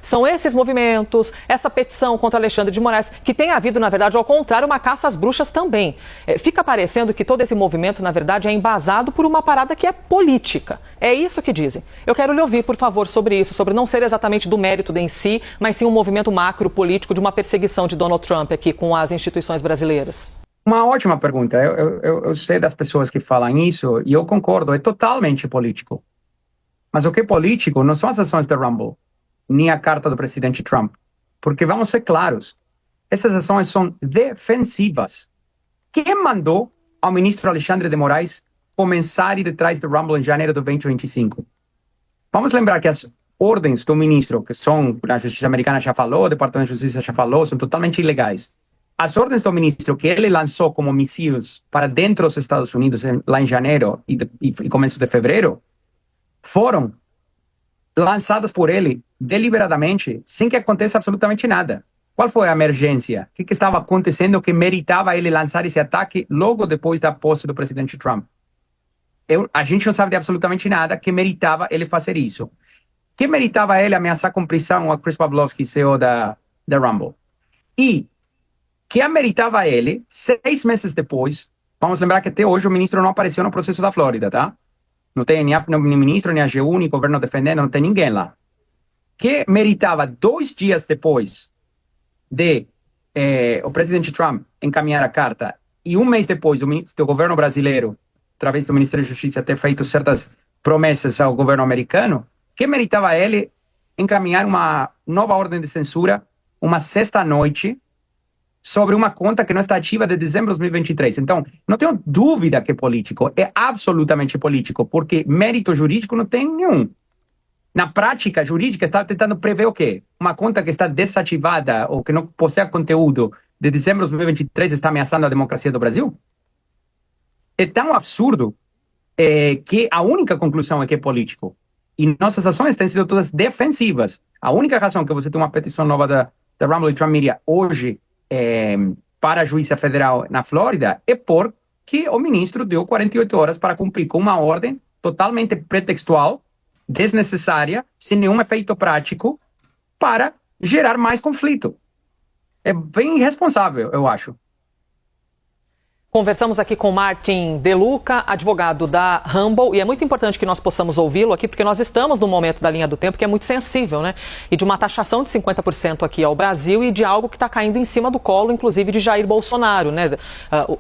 São esses movimentos, essa petição contra Alexandre de Moraes, que tem havido, na verdade, ao contrário, uma caça às bruxas também. Fica parecendo que todo esse movimento, na verdade, é embasado por uma parada que é política. É isso que dizem. Eu quero lhe ouvir, por favor, sobre isso, sobre não ser exatamente do mérito em si, mas sim um movimento macro político de uma perseguição de Donald Trump aqui com as instituições brasileiras. Uma ótima pergunta. Eu sei das pessoas que falam isso e eu concordo, é totalmente político. Mas o que é político não são as ações da Rumble, nem a carta do presidente Trump. Porque vamos ser claros, essas ações são defensivas. Quem mandou ao ministro Alexandre de Moraes começar a ir detrás do Rumble em janeiro de 2025? Vamos lembrar que as ordens do ministro, que são, a Justiça Americana já falou, o Departamento de Justiça já falou, são totalmente ilegais. As ordens do ministro que ele lançou como mísseis para dentro dos Estados Unidos lá em janeiro e começo de fevereiro foram lançadas por ele deliberadamente, sem que aconteça absolutamente nada. Qual foi a emergência? O que estava acontecendo que meritava ele lançar esse ataque logo depois da posse do presidente Trump? A gente não sabe de absolutamente nada que meritava ele fazer isso. Que meritava ele ameaçar com prisão a Chris Pavlovski, CEO da Rumble? E que ameritava ele, 6 meses depois, vamos lembrar que até hoje o ministro não apareceu no processo da Flórida, tá? Não tem nem ministro, nem AGU, nem governo defendendo, não tem ninguém lá. Que meritava 2 dias depois de o presidente Trump encaminhar a carta e 1 mês depois do governo brasileiro, através do Ministério da Justiça, ter feito certas promessas ao governo americano, que meritava ele encaminhar uma nova ordem de censura, uma sexta-noite, sobre uma conta que não está ativa de dezembro de 2023. Então, não tenho dúvida que é político, é absolutamente político, porque mérito jurídico não tem nenhum. Na prática jurídica, está tentando prever o quê? Uma conta que está desativada ou que não possui conteúdo de dezembro de 2023 está ameaçando a democracia do Brasil? É tão absurdo que a única conclusão é que é político. E nossas ações têm sido todas defensivas. A única razão que você tem uma petição nova da Rumble e Trump Media hoje para a Juíza Federal na Flórida é porque o ministro deu 48 horas para cumprir com uma ordem totalmente pretextual, desnecessária, sem nenhum efeito prático, para gerar mais conflito. É bem irresponsável, eu acho. Conversamos aqui com Martin De Luca, advogado da Rumble, e é muito importante que nós possamos ouvi-lo aqui, porque nós estamos num momento da linha do tempo que é muito sensível, né? E de uma taxação de 50% aqui ao Brasil e de algo que está caindo em cima do colo, inclusive, de Jair Bolsonaro, né?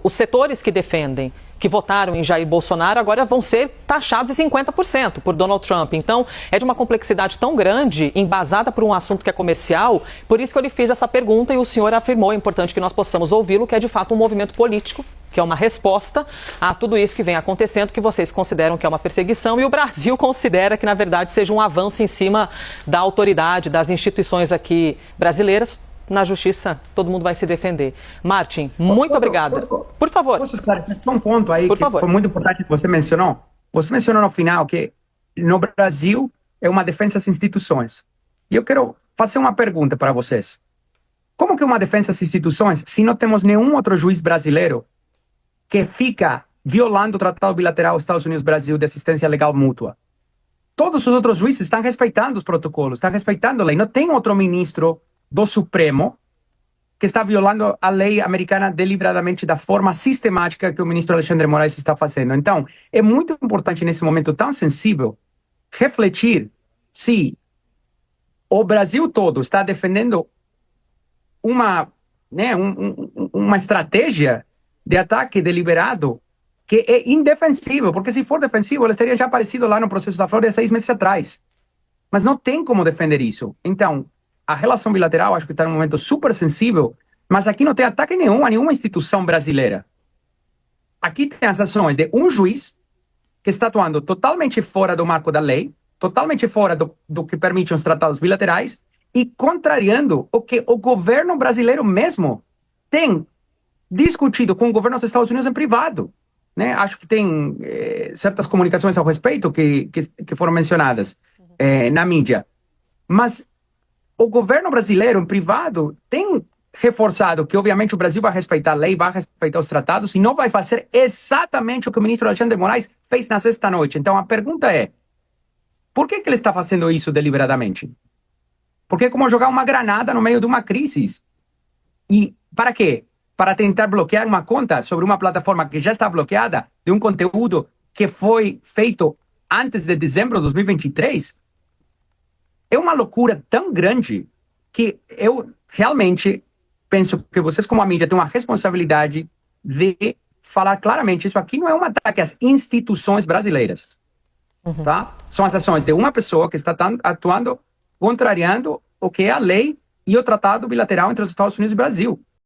Os setores que defendem, que votaram em Jair Bolsonaro, agora vão ser taxados em 50% por Donald Trump. Então, é de uma complexidade tão grande, embasada por um assunto que é comercial, por isso que eu lhe fiz essa pergunta e o senhor afirmou, é importante que nós possamos ouvi-lo, que é de fato um movimento político, que é uma resposta a tudo isso que vem acontecendo, que vocês consideram que é uma perseguição e o Brasil considera que, na verdade, seja um avanço em cima da autoridade, das instituições aqui brasileiras. Na justiça, todo mundo vai se defender. Martin, muito obrigada. Por favor. Posso esclarecer só um ponto aí Por que favor. foi muito importante que você mencionou? Você mencionou no final que no Brasil é uma defesa às instituições. E eu quero fazer uma pergunta para vocês. Como que uma defesa às instituições se não temos nenhum outro juiz brasileiro que fica violando o Tratado Bilateral Estados Unidos-Brasil de assistência legal mútua? Todos os outros juízes estão respeitando os protocolos, estão respeitando a lei. Não tem outro ministro do Supremo que está violando a lei americana deliberadamente da forma sistemática que o ministro Alexandre de Moraes está fazendo. Então, é muito importante nesse momento tão sensível refletir se o Brasil todo está defendendo uma estratégia de ataque deliberado que é indefensível, porque se for defensivo, ele teria já aparecido lá no processo da Flórida 6 meses atrás. Mas não tem como defender isso. Então, a relação bilateral acho que está num momento super sensível, mas aqui não tem ataque nenhum a nenhuma instituição brasileira. Aqui tem as ações de um juiz que está atuando totalmente fora do marco da lei, totalmente fora do que permitem os tratados bilaterais e contrariando o que o governo brasileiro mesmo tem discutido com o governo dos Estados Unidos em privado. Né? Acho que tem certas comunicações ao respeito que foram mencionadas na mídia. Mas o governo brasileiro, em privado, tem reforçado que, obviamente, o Brasil vai respeitar a lei, vai respeitar os tratados e não vai fazer exatamente o que o ministro Alexandre de Moraes fez na sexta-noite. Então, a pergunta é, por que ele está fazendo isso deliberadamente? Porque é como jogar uma granada no meio de uma crise. E para quê? Para tentar bloquear uma conta sobre uma plataforma que já está bloqueada de um conteúdo que foi feito antes de dezembro de 2023? É uma loucura tão grande que eu realmente penso que vocês, como a mídia, têm uma responsabilidade de falar claramente: isso aqui não é um ataque às instituições brasileiras. Tá? São as ações de uma pessoa que está atuando, contrariando o que é a lei e o tratado bilateral entre os Estados Unidos e o Brasil.